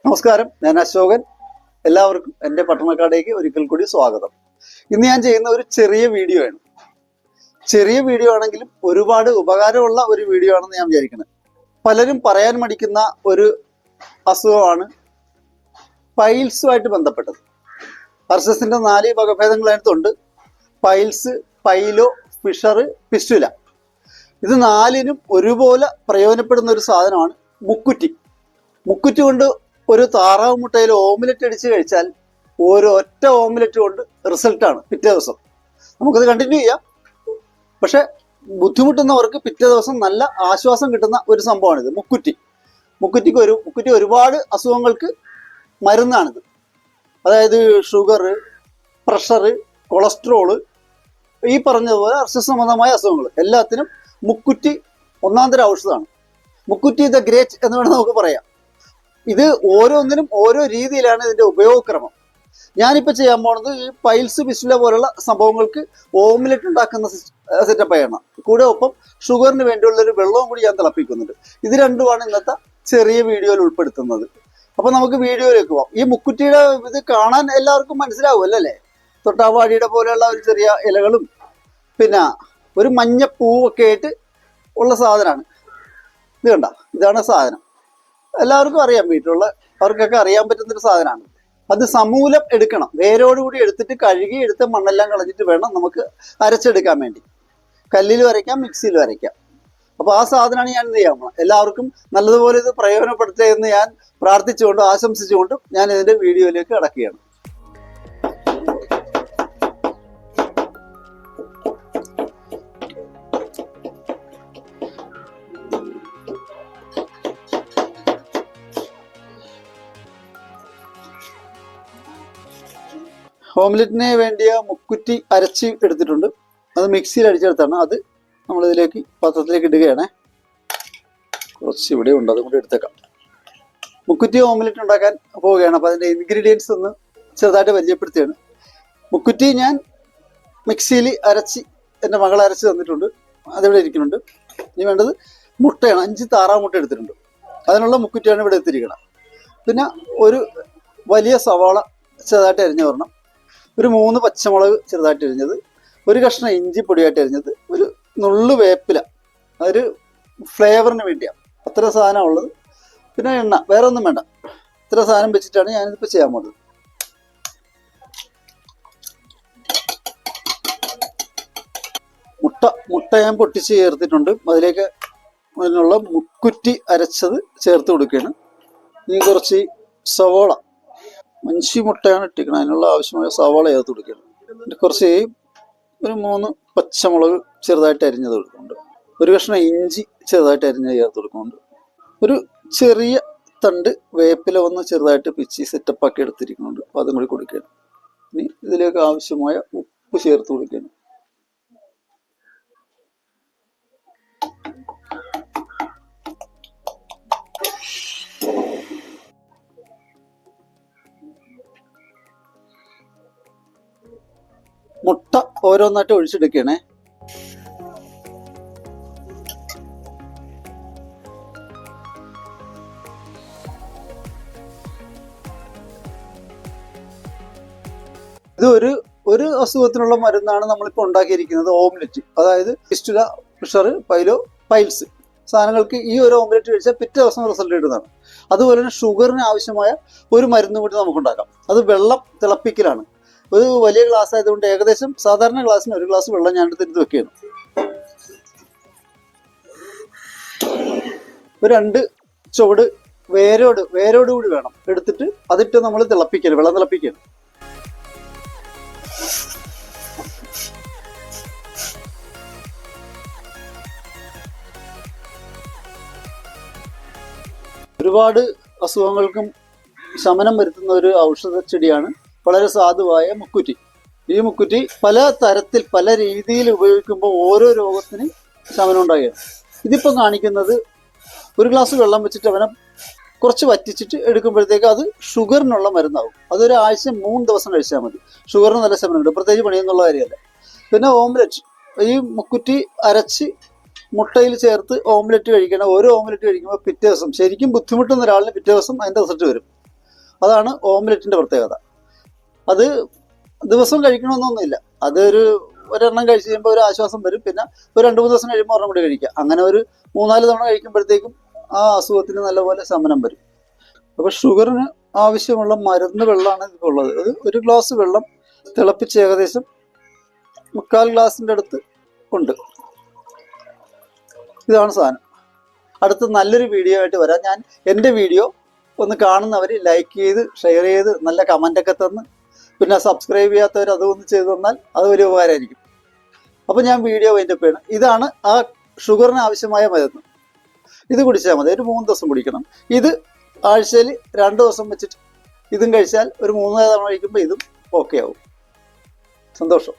നമസ്കാരം, ഞാൻ അശോകൻ. എല്ലാവർക്കും എൻ്റെ പട്ടണക്കാടേക്ക് ഒരിക്കൽ കൂടി സ്വാഗതം. ഇന്ന് ഞാൻ ചെയ്യുന്ന ഒരു ചെറിയ വീഡിയോ ആണ്. ചെറിയ വീഡിയോ ആണെങ്കിലും ഒരുപാട് ഉപകാരമുള്ള ഒരു വീഡിയോ ആണെന്ന് ഞാൻ വിചാരിക്കുന്നത്. പലരും പറയാൻ മടിക്കുന്ന ഒരു അസുഖമാണ് പൈൽസുമായിട്ട് ബന്ധപ്പെട്ടത്. അർസസിന്റെ 4 വകഭേദങ്ങളായിട്ടുണ്ട്: പൈൽസ്, പൈലോ, ഫിഷർ, പിസ്റ്റുല. ഇത് 4നും ഒരുപോലെ പ്രയോജനപ്പെടുന്ന ഒരു സാധനമാണ് മുക്കുറ്റി. മുക്കുറ്റി കൊണ്ട് ഒരു താറാവ് മുട്ടയിൽ ഓംലെറ്റ് അടിച്ച് കഴിച്ചാൽ ഒരൊറ്റ ഓംലെറ്റ് കൊണ്ട് റിസൾട്ടാണ് പിറ്റേ ദിവസം. നമുക്കത് കണ്ടിന്യൂ ചെയ്യാം. പക്ഷെ ബുദ്ധിമുട്ടുന്നവർക്ക് പിറ്റേ ദിവസം നല്ല ആശ്വാസം കിട്ടുന്ന ഒരു സംഭവമാണിത് മുക്കുറ്റി. മുക്കുറ്റി ഒരുപാട് അസുഖങ്ങൾക്ക് മരുന്നാണിത്. അതായത് ഷുഗർ, പ്രഷർ, കൊളസ്ട്രോള്, ഈ പറഞ്ഞതുപോലെ അർശസ് സംബന്ധമായ അസുഖങ്ങൾ എല്ലാത്തിനും മുക്കുറ്റി ഒന്നാന്തര ഔഷധമാണ്. മുക്കുറ്റി ദ ഗ്രേറ്റ് എന്ന് വേണം നമുക്ക് പറയാം. ഇത് ഓരോന്നിനും ഓരോ രീതിയിലാണ് ഇതിന്റെ ഉപയോഗക്രമം. ഞാനിപ്പോൾ ചെയ്യാൻ പോണത് ഈ പൈൽസ്, പിസ്റ്റുല പോലുള്ള സംഭവങ്ങൾക്ക് ഓംലെറ്റ് ഉണ്ടാക്കുന്ന സെറ്റപ്പാണ്. കൂടെ ഒപ്പം ഷുഗറിന് വേണ്ടിയുള്ള ഒരു വെള്ളവും കൂടി ഞാൻ തിളപ്പിക്കുന്നുണ്ട്. ഇത് രണ്ടുമാണ് ഇന്നത്തെ ചെറിയ വീഡിയോയിൽ ഉൾപ്പെടുത്തുന്നത്. അപ്പൊ നമുക്ക് വീഡിയോയിലേക്ക് പോവാം. ഈ മുക്കുറ്റിയുടെ ഇത് കാണാൻ എല്ലാവർക്കും മനസ്സിലാവും അല്ലേ? തൊട്ടാവാടിയുടെ പോലെയുള്ള ഒരു ചെറിയ ഇലകളും പിന്നെ ഒരു മഞ്ഞ പൂവൊക്കെ ആയിട്ട് ഉള്ള സാധനമാണ്. ഇത് കണ്ട, ഇതാണ് സാധനം. എല്ലാവർക്കും അറിയാം, വീട്ടിലുള്ള അവർക്കൊക്കെ അറിയാൻ പറ്റുന്നൊരു സാധനമാണ്. അത് സമൂലം എടുക്കണം. വേരോടുകൂടി എടുത്തിട്ട് കഴുകി എടുത്ത് മണ്ണെല്ലാം കളഞ്ഞിട്ട് വേണം നമുക്ക് അരച്ചെടുക്കാൻ വേണ്ടി. കല്ലിൽ വരയ്ക്കാം, മിക്സിയിൽ വരയ്ക്കാം. അപ്പോൾ ആ സാധനമാണ് ഞാൻ ചെയ്യാൻ പോണം. എല്ലാവർക്കും നല്ലതുപോലെ ഇത് പ്രയോജനപ്പെടുത്തുക എന്ന് ഞാൻ പ്രാർത്ഥിച്ചുകൊണ്ടും ആശംസിച്ചുകൊണ്ടും ഞാൻ ഇതിന്റെ വീഡിയോയിലേക്ക് കടക്കുകയാണ്. ഓംലെറ്റിന് വേണ്ടിയ മുക്കുറ്റി അരച്ച് എടുത്തിട്ടുണ്ട്. അത് മിക്സിയിൽ അടിച്ചെടുത്താണ്. അത് നമ്മളിതിലേക്ക് പാത്രത്തിലേക്ക് ഇടുകയാണ്. കുറച്ച് ഇവിടെ ഉണ്ട്, അതും കൂടി എടുത്തേക്കാം. മുക്കുറ്റി ഓംലെറ്റ് ഉണ്ടാക്കാൻ പോവുകയാണ്. അപ്പോൾ അതിൻ്റെ ഇൻഗ്രീഡിയൻസ് ഒന്ന് ചെറുതായിട്ട് പരിചയപ്പെടുത്തുകയാണ്. മുക്കുറ്റി ഞാൻ മിക്സിയിൽ അരച്ച് എൻ്റെ മകൾ അരച്ച് തന്നിട്ടുണ്ട്. അതിവിടെ ഇരിക്കുന്നുണ്ട്. ഇനി വേണ്ടത് മുട്ടയാണ്. 5 താറാവ് മുട്ട എടുത്തിട്ടുണ്ട്. അതിനുള്ള മുക്കുറ്റിയാണ് ഇവിടെ എത്തിയിരിക്കണം. പിന്നെ ഒരു വലിയ സവാള ചെറുതായിട്ട് അരിഞ്ഞു വരണം. ഒരു 3 പച്ചമുളക് ചെറുതായിട്ട് അരിഞ്ഞത്, ഒരു കഷ്ണം ഇഞ്ചി പൊടിയായിട്ട് അരിഞ്ഞത്, ഒരു നുള്ളു വേപ്പില, അതൊരു ഫ്ലേവറിന് വേണ്ടിയാണ്. അത്ര സാധനം ഉള്ളത്. പിന്നെ എണ്ണ, വേറെ ഒന്നും വേണ്ട. ഇത്ര സാധനം വെച്ചിട്ടാണ് ഞാനിതിപ്പോൾ ചെയ്യാൻ പോകുന്നത്. മുട്ട ഞാൻ പൊട്ടിച്ച് ചേർത്തിട്ടുണ്ട്. അതിലേക്ക് അതിനുള്ള മുക്കുറ്റി അരച്ചത് ചേർത്ത് കൊടുക്കുകയാണ്. ഇനി കുറച്ച് സവോള, മഞ്ചി മുട്ടയാണ് ഇട്ടിരിക്കുന്നത്. അതിനുള്ള ആവശ്യമായ സവാള ചേർത്ത് കൊടുക്കുകയാണ്. കുറച്ച് ഒരു 3 പച്ചമുളക് ചെറുതായിട്ട് അരിഞ്ഞത് കൊടുക്കുന്നുണ്ട്. ഒരു കഷ്ണം ഇഞ്ചി ചെറുതായിട്ട് അരിഞ്ഞത് ചേർത്ത് കൊടുക്കുന്നുണ്ട്. ഒരു ചെറിയ തണ്ട് വേപ്പില ഒന്ന് ചെറുതായിട്ട് പിച്ചി സെറ്റപ്പാക്കി എടുത്തിരിക്കുന്നുണ്ട്. അപ്പോൾ അതും കൂടി കൊടുക്കുകയാണ്. ഇനി ഇതിലേക്ക് ആവശ്യമായ ഉപ്പ് ചേർത്ത് കൊടുക്കുകയാണ്. മുട്ട ഓരോന്നായിട്ട് ഒഴിച്ചെടുക്കണേ. ഇത് ഒരു അസുഖത്തിനുള്ള മരുന്നാണ് നമ്മളിപ്പോൾ ഉണ്ടാക്കിയിരിക്കുന്നത്, ഓംലെറ്റ്. അതായത് പിസ്റ്റുല, ഫിഷർ, പൈലോ, പൈൽസ് സാധനങ്ങൾക്ക് ഈ ഒരു ഓംലെറ്റ് കഴിച്ചാൽ പിറ്റേ ദിവസം റിസൾട്ട് കിട്ടുന്നതാണ്. അതുപോലെ തന്നെ ഷുഗറിന് ആവശ്യമായ ഒരു മരുന്ന് കൂടി നമുക്കുണ്ടാക്കാം. അത് വെള്ളം തിളപ്പിക്കലാണ്. ഒരു വലിയ ഗ്ലാസ് ആയതുകൊണ്ട് ഏകദേശം സാധാരണ ഗ്ലാസ്സിന് 1 ഗ്ലാസ് വെള്ളം ഞാൻ എടുത്ത് വെക്കുകയാണ്. ഒരു 2 ചുവട് വേരോട് കൂടി വേണം എടുത്തിട്ട് അതിട്ട് നമ്മൾ തിളപ്പിക്കണം, വെള്ളം തിളപ്പിക്കണം. ഒരുപാട് അസുഖങ്ങൾക്കും ശമനം വരുത്തുന്ന ഒരു ഔഷധ ചെടിയാണ് വളരെ സാധുവായ മുക്കുറ്റി. ഈ മുക്കുറ്റി പല തരത്തിൽ പല രീതിയിൽ ഉപയോഗിക്കുമ്പോൾ ഓരോ രോഗത്തിന് ശമനം ഉണ്ടാകുകയാണ്. ഇതിപ്പോൾ കാണിക്കുന്നത് 1 ഗ്ലാസ് വെള്ളം വെച്ചിട്ട് അവനെ കുറച്ച് വറ്റിച്ചിട്ട് എടുക്കുമ്പോഴത്തേക്ക് അത് ഷുഗറിനുള്ള മരുന്നാകും. അതൊരു ആഴ്ച 3 ദിവസം കഴിച്ചാൽ മതി. ഷുഗറിന് നല്ല ശമനമുണ്ട്. പ്രത്യേകിച്ച് പണിയെന്നുള്ള കാര്യമല്ല. പിന്നെ ഓംലെറ്റ്, ഈ മുക്കുറ്റി അരച്ച് മുട്ടയിൽ ചേർത്ത് ഓംലെറ്റ് കഴിക്കണം. ഓരോ ഓംലെറ്റ് കഴിക്കുമ്പോൾ പിറ്റേ ദിവസം, ശരിക്കും ബുദ്ധിമുട്ടുന്ന ഒരാളിന് പിറ്റേ ദിവസം അതിൻ്റെ റിസൾട്ട് വരും. അതാണ് ഓംലെറ്റിൻ്റെ പ്രത്യേകത. അത് ദിവസം കഴിക്കണമെന്നൊന്നുമില്ല. അതൊരു ഒരെണ്ണം കഴിച്ച് കഴിയുമ്പോൾ ഒരു ആശ്വാസം വരും. പിന്നെ ഒരു 2-3 ദിവസം കഴിയുമ്പോൾ ഒരെണ്ണം കൂടി കഴിക്കുക. അങ്ങനെ ഒരു 3-4 തവണ കഴിക്കുമ്പോഴത്തേക്കും ആ അസുഖത്തിന് നല്ലപോലെ ശമനം വരും. അപ്പോൾ ഷുഗറിന് ആവശ്യമുള്ള മരുന്ന് വെള്ളമാണ് ഇപ്പോൾ ഉള്ളത്. അത് ഒരു ഗ്ലാസ് വെള്ളം തിളപ്പിച്ച് ഏകദേശം 3/4 ഗ്ലാസിൻ്റെ അടുത്ത് ഉണ്ട്. ഇതാണ് സാധനം. അടുത്ത നല്ലൊരു വീഡിയോ ആയിട്ട് വരാം. ഞാൻ എൻ്റെ വീഡിയോ ഒന്ന് കാണുന്നവർ ലൈക്ക് ചെയ്ത് ഷെയർ ചെയ്ത് നല്ല കമൻ്റൊക്കെ തന്ന്, പിന്നെ സബ്സ്ക്രൈബ് ചെയ്യാത്തവർ അതൊന്ന് ചെയ്ത് തന്നാൽ അത് വലിയ ഉപകാരമായിരിക്കും. അപ്പോൾ ഞാൻ വീഡിയോ വൈൻഡപ്പ് ചെയ്യണം. ഇതാണ് ആ ഷുഗറിന് ആവശ്യമായ മരുന്ന്. ഇത് കുടിച്ചാൽ മതി. ഒരു 3 ദിവസം കുടിക്കണം. ഇത് ആഴ്ചയിൽ 2 ദിവസം വെച്ചിട്ട് ഇതും കഴിച്ചാൽ ഒരു 3 തവണ കഴിക്കുമ്പോൾ ഇതും ഓക്കെ ആവും. സന്തോഷം.